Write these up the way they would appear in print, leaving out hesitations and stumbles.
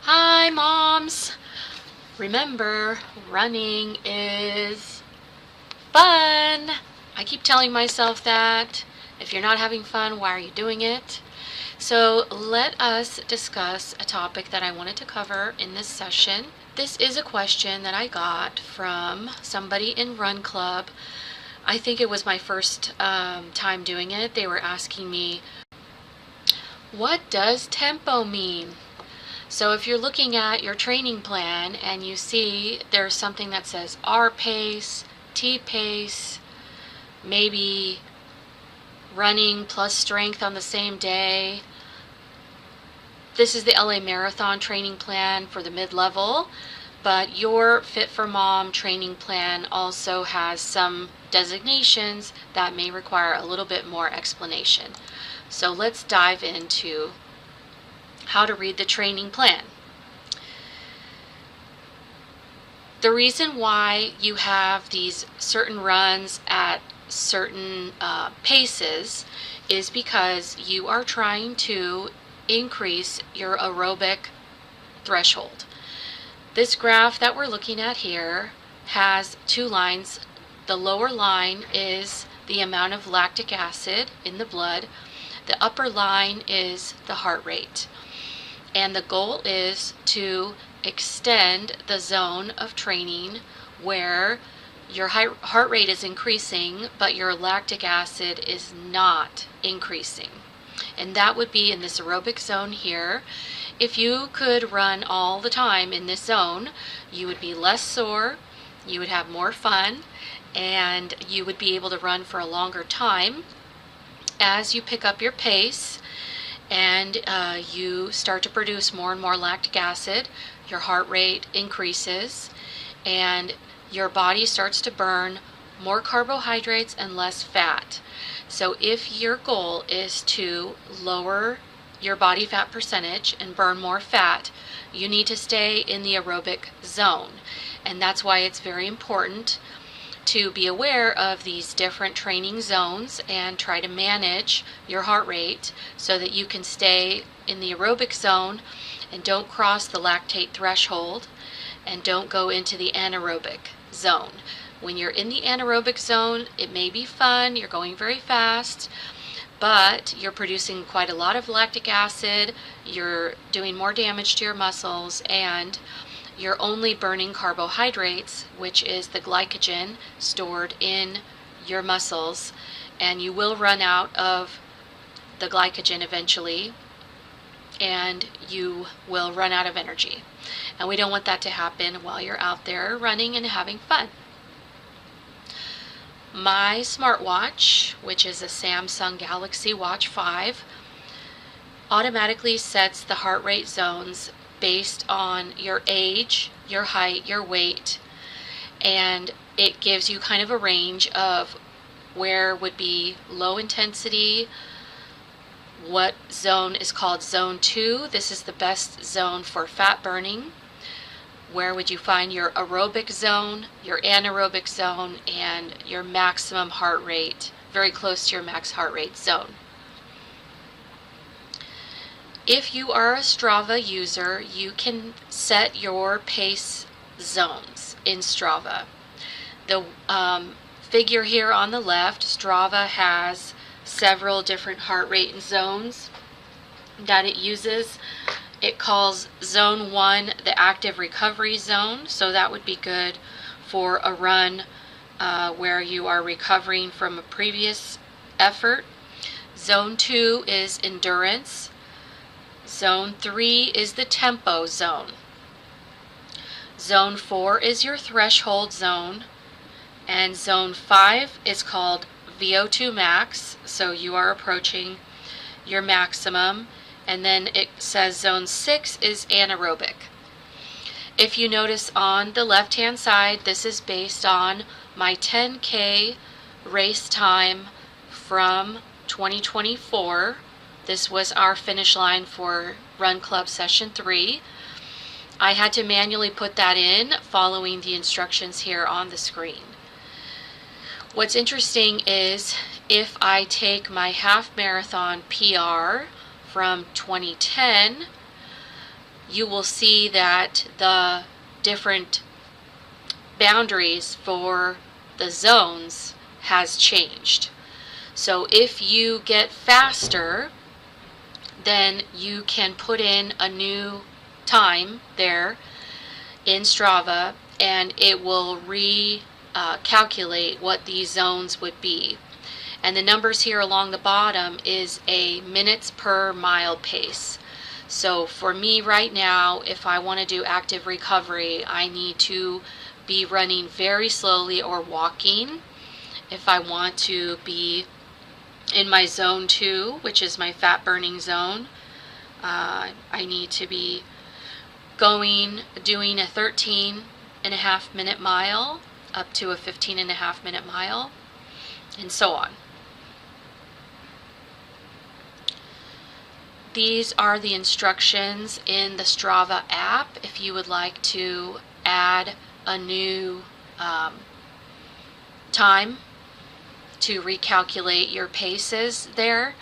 Hi, moms! Remember, running is fun! I keep telling myself that. If you're not having fun, why are you doing it? So, let us discuss a topic that I wanted to cover in this session. This is a question that I got from somebody in Run Club. I think it was my first time doing it. They were asking me, what does tempo mean? So if you're looking at your training plan and you see there's something that says R pace, T pace, maybe running plus strength on the same day, this is the LA Marathon training plan for the mid-level, but your Fit for Mom training plan also has some designations that may require a little bit more explanation. So let's dive into how to read the training plan. The reason why you have these certain runs at certain paces is because you are trying to increase your aerobic threshold. This graph that we're looking at here has two lines. The lower line is the amount of lactic acid in the blood. The upper line is the heart rate. And the goal is to extend the zone of training where your heart rate is increasing, but your lactic acid is not increasing. And that would be in this aerobic zone here. If you could run all the time in this zone, you would be less sore, you would have more fun, and you would be able to run for a longer time. As you pick up your pace and you start to produce more and more lactic acid, your heart rate increases and your body starts to burn more carbohydrates and less fat. So if your goal is to lower your body fat percentage and burn more fat, you need to stay in the aerobic zone. And that's why it's very important to be aware of these different training zones and try to manage your heart rate so that you can stay in the aerobic zone and don't cross the lactate threshold and don't go into the anaerobic zone. When you're in the anaerobic zone, it may be fun, you're going very fast, but you're producing quite a lot of lactic acid, you're doing more damage to your muscles, and you're only burning carbohydrates, which is the glycogen stored in your muscles, and you will run out of the glycogen eventually, and you will run out of energy. And we don't want that to happen while you're out there running and having fun. My smartwatch, which is a Samsung Galaxy Watch 5, automatically sets the heart rate zones based on your age, your height, your weight, and it gives you kind of a range of where would be low intensity, what zone is called zone 2. This is the best zone for fat burning. Where would you find your aerobic zone, your anaerobic zone, and your maximum heart rate, very close to your max heart rate zone. If you are a Strava user, you can set your pace zones in Strava. The figure here on the left, Strava has several different heart rate zones that it uses. It calls zone 1 the active recovery zone, so that would be good for a run where you are recovering from a previous effort. Zone 2 is endurance. Zone 3 is the tempo zone. Zone 4 is your threshold zone. And zone 5 is called VO2 max, so you are approaching your maximum. And then it says zone 6 is anaerobic. If you notice on the left hand side, this is based on my 10K race time from 2024. This was our finish line for Run Club Session 3. I had to manually put that in following the instructions here on the screen. What's interesting is if I take my half marathon PR from 2010, you will see that the different boundaries for the zones has changed. So if you get faster, then you can put in a new time there in Strava, and it will calculate what these zones would be. And the numbers here along the bottom is a minutes per mile pace. So for me right now, if I want to do active recovery, I need to be running very slowly or walking. If I want to be in my zone 2, which is my fat burning zone, I need to be doing a 13.5 minute mile up to a 15.5 minute mile, and so on. These are the instructions in the Strava app if you would like to add a new time to recalculate your paces there.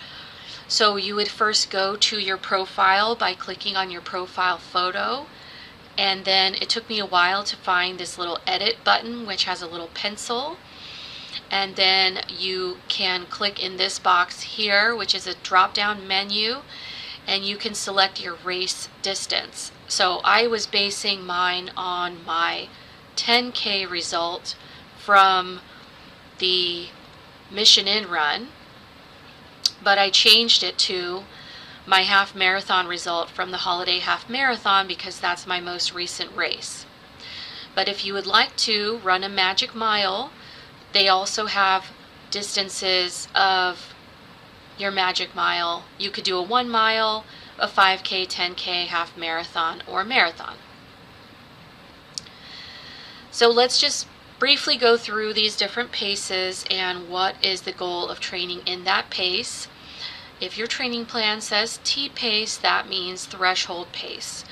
So you would first go to your profile by clicking on your profile photo, and then it took me a while to find this little edit button which has a little pencil, and then you can click in this box here, which is a drop down menu, and you can select your race distance. So I was basing mine on my 10K result from the Mission Inn run, but I changed it to my half marathon result from the Holiday Half Marathon because that's my most recent race. But if you would like to run a magic mile, they also have distances of your magic mile. You could do a 1 mile, a 5K, 10K, half marathon, or marathon. So let's just briefly go through these different paces and what is the goal of training in that pace. If your training plan says T-pace, that means threshold pace.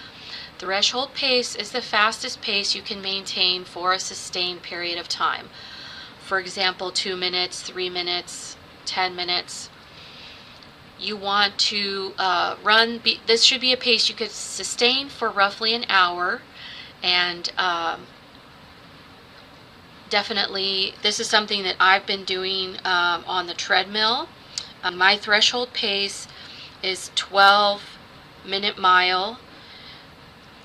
Threshold pace is the fastest pace you can maintain for a sustained period of time. For example, 2 minutes, 3 minutes, 10 minutes. You want to this should be a pace you could sustain for roughly an hour, and definitely this is something that I've been doing on the treadmill. My threshold pace is 12-minute mile,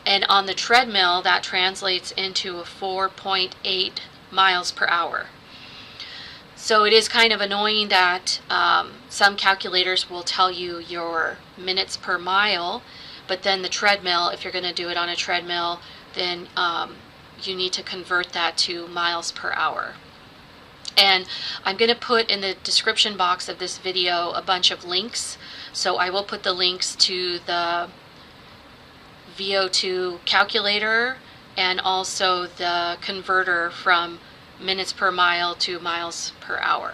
and on the treadmill that translates into a 4.8 miles per hour. So it is kind of annoying that some calculators will tell you your minutes per mile, but then the treadmill, if you're going to do it on a treadmill, then you need to convert that to miles per hour. And I'm going to put in the description box of this video a bunch of links. So I will put the links to the VO2 calculator and also the converter from minutes per mile to miles per hour.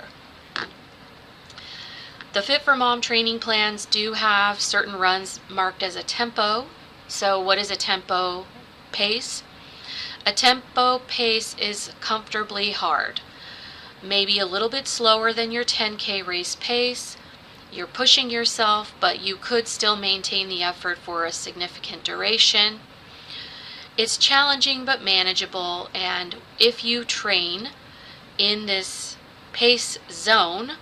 The Fit for Mom training plans do have certain runs marked as a tempo. So what is a tempo pace? A tempo pace is comfortably hard. Maybe a little bit slower than your 10K race pace. You're pushing yourself, but you could still maintain the effort for a significant duration. It's challenging but manageable, and if you train in this pace zone,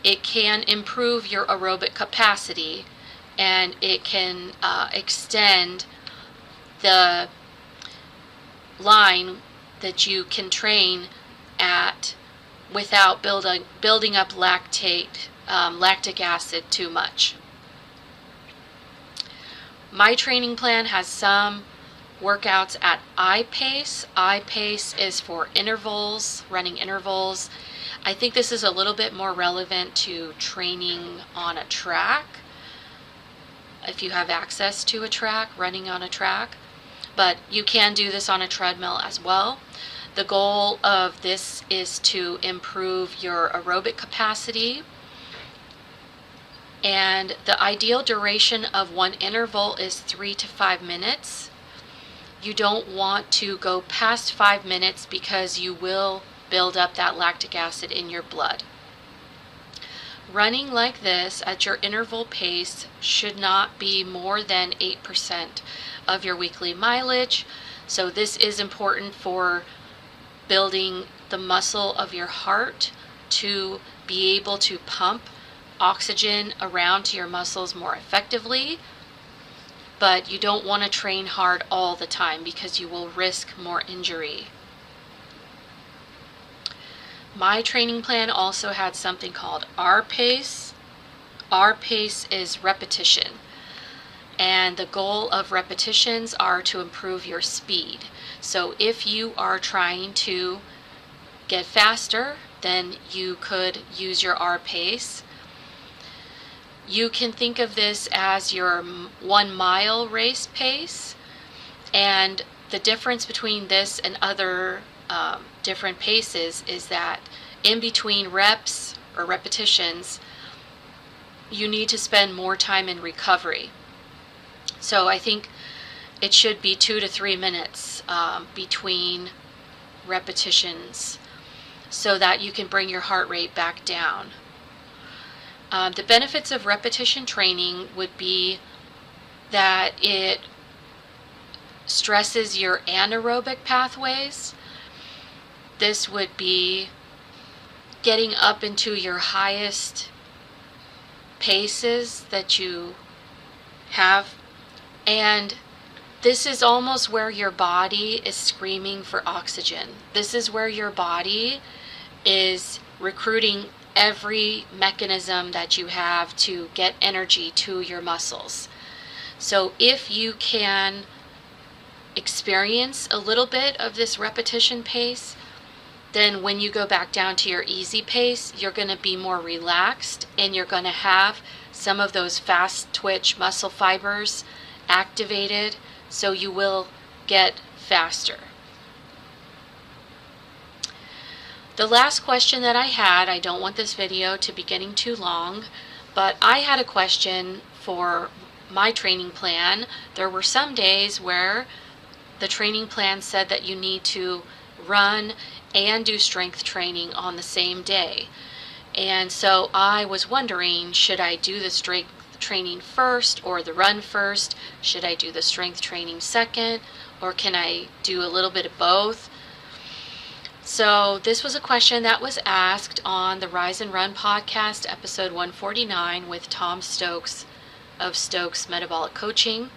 it can improve your aerobic capacity, and it can extend the line that you can train at without building up lactic acid too much. My training plan has some workouts at I-pace. I-pace is for intervals, running intervals. I think this is a little bit more relevant to training on a track, if you have access to a track, running on a track. But you can do this on a treadmill as well. The goal of this is to improve your aerobic capacity, and the ideal duration of one interval is 3 to 5 minutes. You don't want to go past 5 minutes because you will build up that lactic acid in your blood. running like this at your interval pace should not be more than 8% of your weekly mileage. So this is important for building the muscle of your heart to be able to pump oxygen around to your muscles more effectively. But you don't want to train hard all the time because you will risk more injury. My training plan also had something called R-Pace. R-Pace is repetition. And the goal of repetitions are to improve your speed. So if you are trying to get faster, then you could use your R-Pace. You can think of this as your 1 mile race pace. And the difference between this and other different paces is that in between reps or repetitions, you need to spend more time in recovery. So I think it should be 2 to 3 minutes between repetitions so that you can bring your heart rate back down. The benefits of repetition training would be that it stresses your anaerobic pathways. This would be getting up into your highest paces that you have. And this is almost where your body is screaming for oxygen. This is where your body is recruiting every mechanism that you have to get energy to your muscles. So if you can experience a little bit of this repetition pace, then when you go back down to your easy pace, you're going to be more relaxed and you're going to have some of those fast twitch muscle fibers activated, so you will get faster. The last question that I had, I don't want this video to be getting too long, but I had a question for my training plan. There were some days where the training plan said that you need to run and do strength training on the same day. And so I was wondering, should I do the strength training first or the run first? Should I do the strength training second, or can I do a little bit of both? So this was a question that was asked on the Rise and Run podcast, episode 149, with Tom Stokes of Stokes Metabolic Coaching.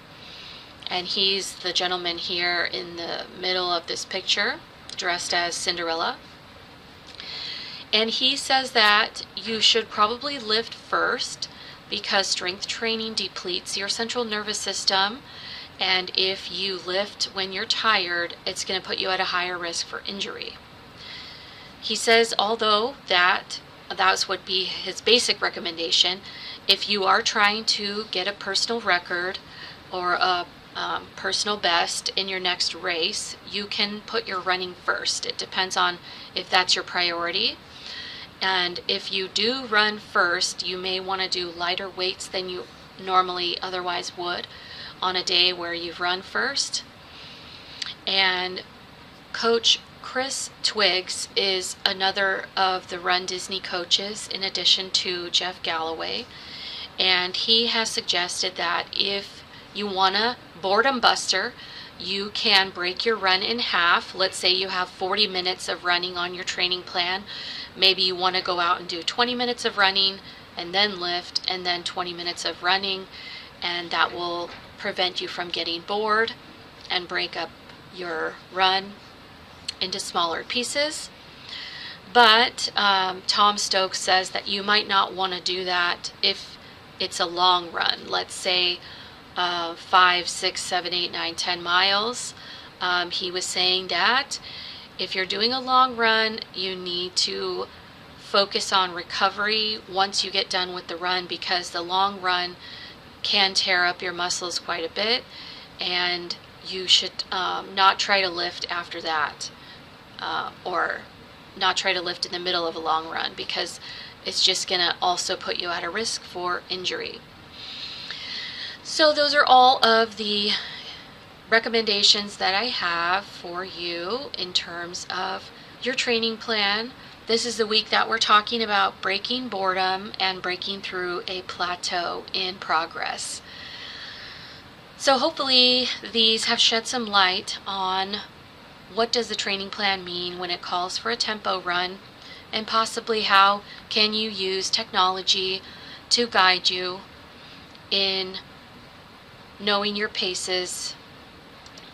And he's the gentleman here in the middle of this picture, dressed as Cinderella. And he says that you should probably lift first because strength training depletes your central nervous system. And if you lift when you're tired, it's going to put you at a higher risk for injury. He says, although that would be his basic recommendation, if you are trying to get a personal record or a personal best in your next race, you can put your running first. It depends on if that's your priority. And if you do run first, you may want to do lighter weights than you normally otherwise would on a day where you've run first. And Coach Chris Twiggs is another of the Run Disney coaches in addition to Jeff Galloway. And he has suggested that if you want to boredom buster, you can break your run in half. Let's say you have 40 minutes of running on your training plan. Maybe you want to go out and do 20 minutes of running and then lift and then 20 minutes of running, and that will prevent you from getting bored and break up your run into smaller pieces. But Tom Stokes says that you might not want to do that if it's a long run. Let's say 5, 6, 7, 8, 9, 10 miles. He was saying that if you're doing a long run, you need to focus on recovery once you get done with the run, because the long run can tear up your muscles quite a bit, and you should not try to lift after that, or not try to lift in the middle of a long run, because it's just going to also put you at a risk for injury. So those are all of the recommendations that I have for you in terms of your training plan This is the week that we're talking about breaking boredom and breaking through a plateau in progress. So hopefully these have shed some light on what does the training plan mean when it calls for a tempo run, and possibly how can you use technology to guide you in knowing your paces.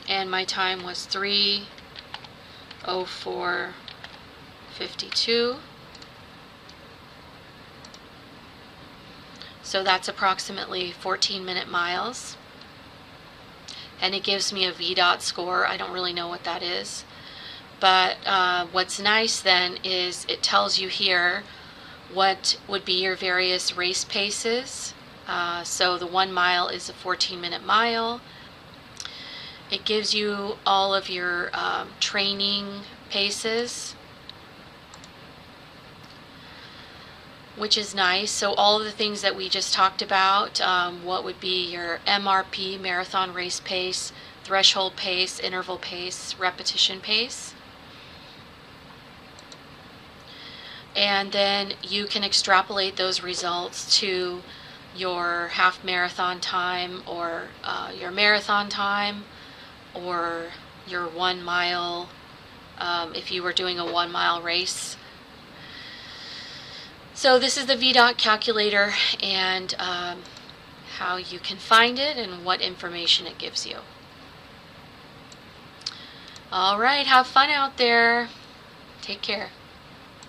And my time was 3:04:52. So that's approximately 14-minute miles. And it gives me a VDOT score. I don't really know what that is. But what's nice then is it tells you here what would be your various race paces. So the 1 mile is a 14-minute mile. It gives you all of your training paces, which is nice. So all of the things that we just talked about, what would be your MRP, marathon race pace, threshold pace, interval pace, repetition pace. And then you can extrapolate those results to your half marathon time, or your marathon time, or your 1 mile, if you were doing a 1 mile race. So this is the VDOT calculator, and how you can find it and what information it gives you. All right, have fun out there. Take care.